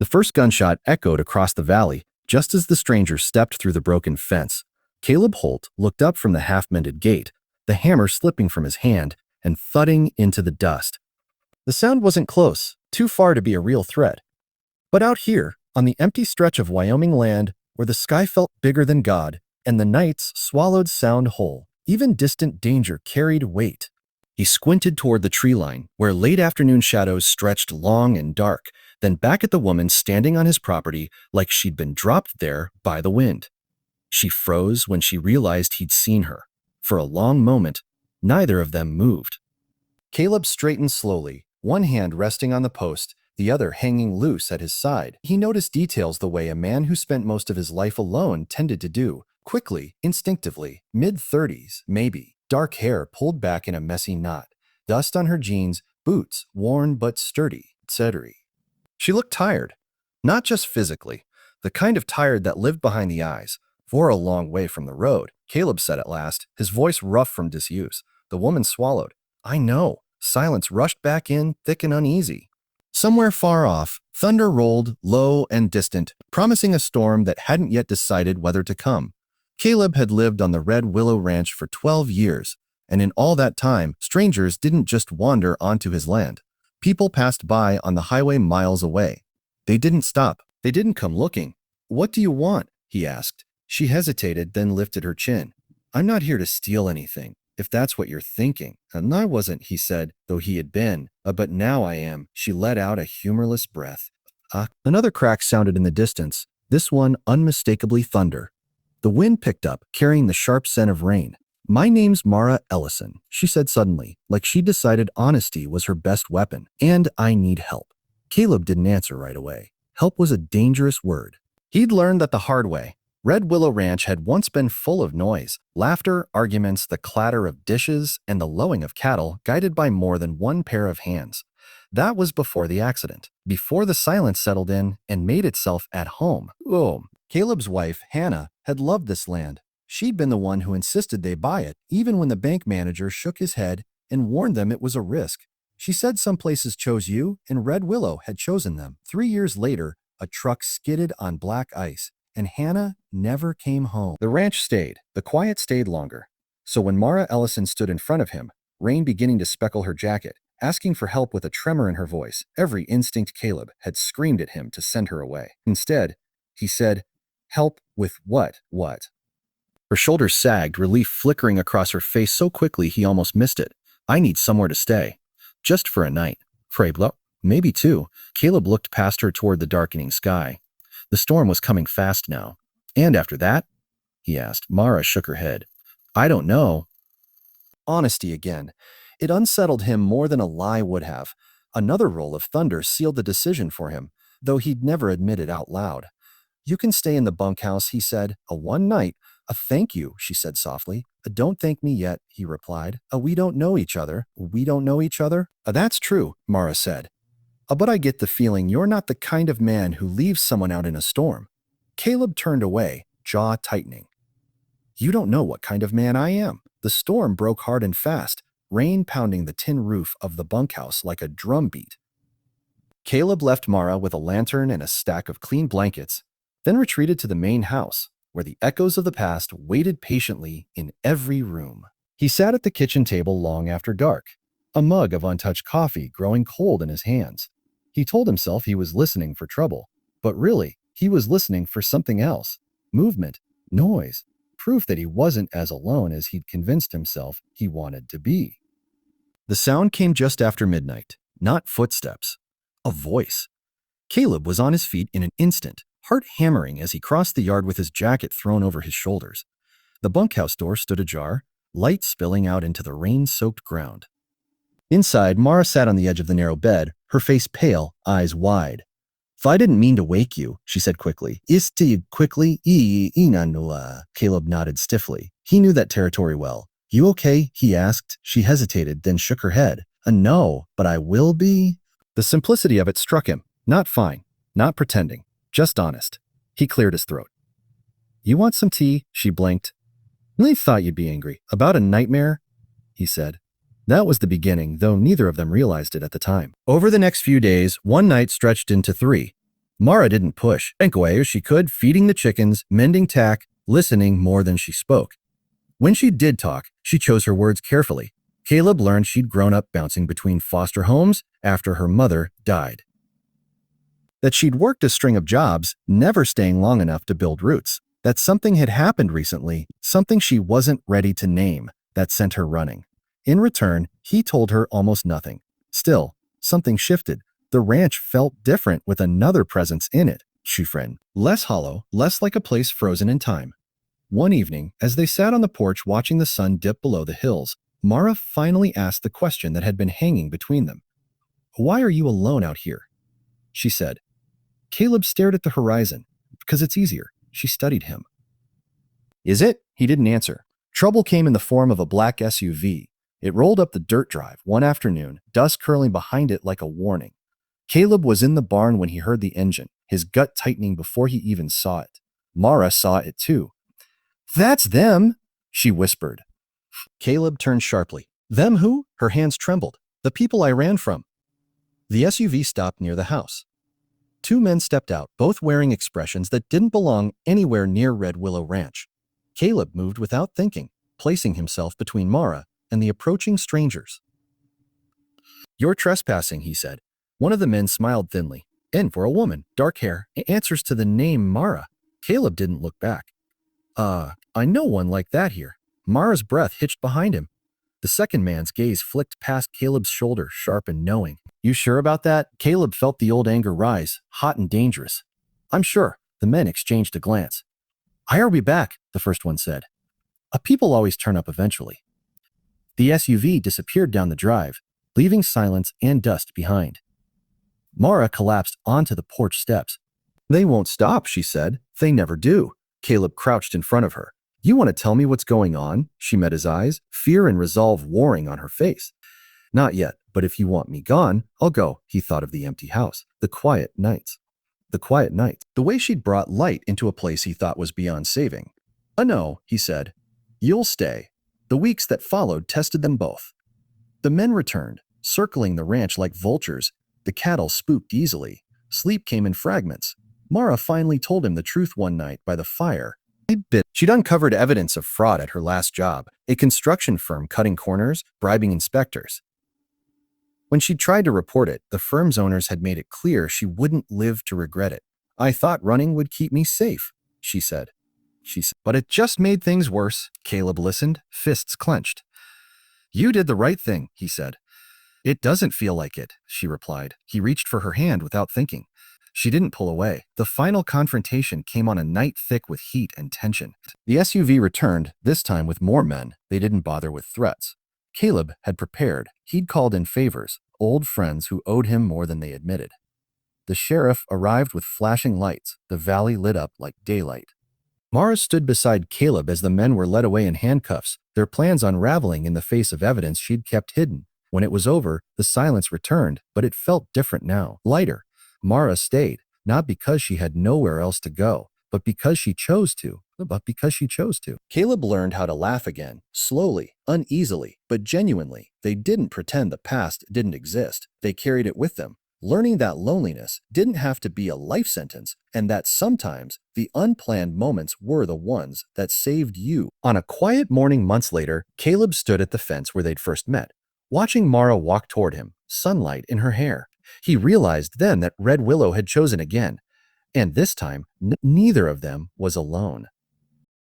The first gunshot echoed across the valley just as the stranger stepped through the broken fence. Caleb Holt looked up from the half-mended gate, the hammer slipping from his hand and thudding into the dust. The sound wasn't close, too far to be a real threat. But out here, on the empty stretch of Wyoming land, where the sky felt bigger than God and the nights swallowed sound whole, even distant danger carried weight. He squinted toward the tree line, where late afternoon shadows stretched long and dark, then back at the woman standing on his property like she'd been dropped there by the wind. She froze when she realized he'd seen her. For a long moment, neither of them moved. Caleb straightened slowly, one hand resting on the post, the other hanging loose at his side. He noticed details the way a man who spent most of his life alone tended to do, quickly, instinctively, mid-30s, maybe, dark hair pulled back in a messy knot, dust on her jeans, boots worn but sturdy, etc. She looked tired, not just physically, the kind of tired that lived behind the eyes. For a long way from the road, Caleb said at last, his voice rough from disuse. The woman swallowed. I know. Silence rushed back in, thick and uneasy. Somewhere far off, thunder rolled, low and distant, promising a storm that hadn't yet decided whether to come. Caleb had lived on the Red Willow Ranch for 12 years, and in all that time, strangers didn't just wander onto his land. People passed by on the highway miles away. They didn't stop. They didn't come looking. What do you want? He asked. She hesitated, then lifted her chin. I'm not here to steal anything, if that's what you're thinking. And I wasn't, he said, though he had been. But now I am. She let out a humorless breath. Another crack sounded in the distance, this one unmistakably thunder. The wind picked up, carrying the sharp scent of rain. My name's Mara Ellison, she said suddenly, like she decided honesty was her best weapon. And I need help. Caleb didn't answer right away. Help was a dangerous word. He'd learned that the hard way. Red Willow Ranch had once been full of noise, laughter, arguments, the clatter of dishes, and the lowing of cattle guided by more than one pair of hands. That was before the accident, before the silence settled in and made itself at home. Caleb's wife, Hannah, had loved this land. She'd been the one who insisted they buy it, even when the bank manager shook his head and warned them it was a risk. She said some places chose you, and Red Willow had chosen them. 3 years later, a truck skidded on black ice, and Hannah never came home. The ranch stayed. The quiet stayed longer. So when Mara Ellison stood in front of him, rain beginning to speckle her jacket, asking for help with a tremor in her voice, every instinct Caleb had screamed at him to send her away. Instead, he said, help with what? What? Her shoulders sagged, relief flickering across her face so quickly he almost missed it. I need somewhere to stay. Just for a night. For a blow. Maybe two. Caleb looked past her toward the darkening sky. The storm was coming fast now. And after that? He asked. Mara shook her head. I don't know. Honesty again. It unsettled him more than a lie would have. Another roll of thunder sealed the decision for him, though he'd never admit it out loud. You can stay in the bunkhouse, he said. A one night. A thank you, she said softly. Don't thank me yet, he replied. We don't know each other. We don't know each other? That's true, Mara said. But I get the feeling you're not the kind of man who leaves someone out in a storm. Caleb turned away, jaw tightening. You don't know what kind of man I am. The storm broke hard and fast, rain pounding the tin roof of the bunkhouse like a drum beat. Caleb left Mara with a lantern and a stack of clean blankets, then retreated to the main house, where the echoes of the past waited patiently in every room. He sat at the kitchen table long after dark, a mug of untouched coffee growing cold in his hands. He told himself he was listening for trouble, but really, he was listening for something else. Movement, noise, proof that he wasn't as alone as he'd convinced himself he wanted to be. The sound came just after midnight, not footsteps. A voice. Caleb was on his feet in an instant, heart hammering as he crossed the yard with his jacket thrown over his shoulders. The bunkhouse door stood ajar, light spilling out into the rain-soaked ground. Inside, Mara sat on the edge of the narrow bed, her face pale, eyes wide. I didn't mean to wake you, she said quickly. Quickly? Caleb nodded stiffly. He knew that territory well. You okay? He asked. She hesitated, then shook her head. No, but I will be. The simplicity of it struck him. Not fine, not pretending, just honest. He cleared his throat. You want some tea? She blinked. Really thought you'd be angry. About a nightmare? He said. That was the beginning, though neither of them realized it at the time. Over the next few days, one night stretched into 3. Mara didn't push, and away as she could, feeding the chickens, mending tack, listening more than she spoke. When she did talk, she chose her words carefully. Caleb learned she'd grown up bouncing between foster homes after her mother died. That she'd worked a string of jobs, never staying long enough to build roots. That something had happened recently, something she wasn't ready to name, that sent her running. In return, he told her almost nothing. Still, something shifted. The ranch felt different with another presence in it, Shufren. Less hollow, less like a place frozen in time. One evening, as they sat on the porch watching the sun dip below the hills, Mara finally asked the question that had been hanging between them. "Why are you alone out here?" she said. Caleb stared at the horizon. "Because it's easier." She studied him. "Is it?" He didn't answer. Trouble came in the form of a black SUV. It rolled up the dirt drive one afternoon, dust curling behind it like a warning. Caleb was in the barn when he heard the engine, his gut tightening before he even saw it. Mara saw it too. "That's them," she whispered. Caleb turned sharply. "Them who?" Her hands trembled. "The people I ran from." The SUV stopped near the house. Two men stepped out, both wearing expressions that didn't belong anywhere near Red Willow Ranch. Caleb moved without thinking, placing himself between Mara and the approaching strangers. "You're trespassing," he said. One of the men smiled thinly. "And for a woman, dark hair, answers to the name Mara." Caleb didn't look back. I know one like that here." Mara's breath hitched behind him. The second man's gaze flicked past Caleb's shoulder, sharp and knowing. "You sure about that?" Caleb felt the old anger rise, hot and dangerous. "I'm sure." The men exchanged a glance. "I'll be back," the first one said. People always turn up eventually. The SUV disappeared down the drive, leaving silence and dust behind. Mara collapsed onto the porch steps. "They won't stop," she said. "They never do." Caleb crouched in front of her. "You want to tell me what's going on?" She met his eyes, fear and resolve warring on her face. "Not yet, but if you want me gone, I'll go." He thought of the empty house, the quiet nights. The way she'd brought light into a place he thought was beyond saving. No," he said. "You'll stay." The weeks that followed tested them both. The men returned, circling the ranch like vultures. The cattle spooked easily. Sleep came in fragments. Mara finally told him the truth one night by the fire. She'd uncovered evidence of fraud at her last job, a construction firm cutting corners, bribing inspectors. When she tried to report it, the firm's owners had made it clear she wouldn't live to regret it. "I thought running would keep me safe," she said. But it just made things worse. Caleb listened, fists clenched. "You did the right thing," he said. "It doesn't feel like it," she replied. He reached for her hand without thinking. She didn't pull away. The final confrontation came on a night thick with heat and tension. The SUV returned, this time with more men. They didn't bother with threats. Caleb had prepared. He'd called in favors, old friends who owed him more than they admitted. The sheriff arrived with flashing lights. The valley lit up like daylight. Mara stood beside Caleb as the men were led away in handcuffs, their plans unraveling in the face of evidence she'd kept hidden. When it was over, the silence returned, but it felt different now, lighter. Mara stayed, not because she had nowhere else to go, but because she chose to. Caleb learned how to laugh again, slowly, uneasily, but genuinely. They didn't pretend the past didn't exist. They carried it with them, learning that loneliness didn't have to be a life sentence, and that sometimes the unplanned moments were the ones that saved you. On a quiet morning months later, Caleb stood at the fence where they'd first met, watching Mara walk toward him, sunlight in her hair. He realized then that Red Willow had chosen again, and this time neither of them was alone.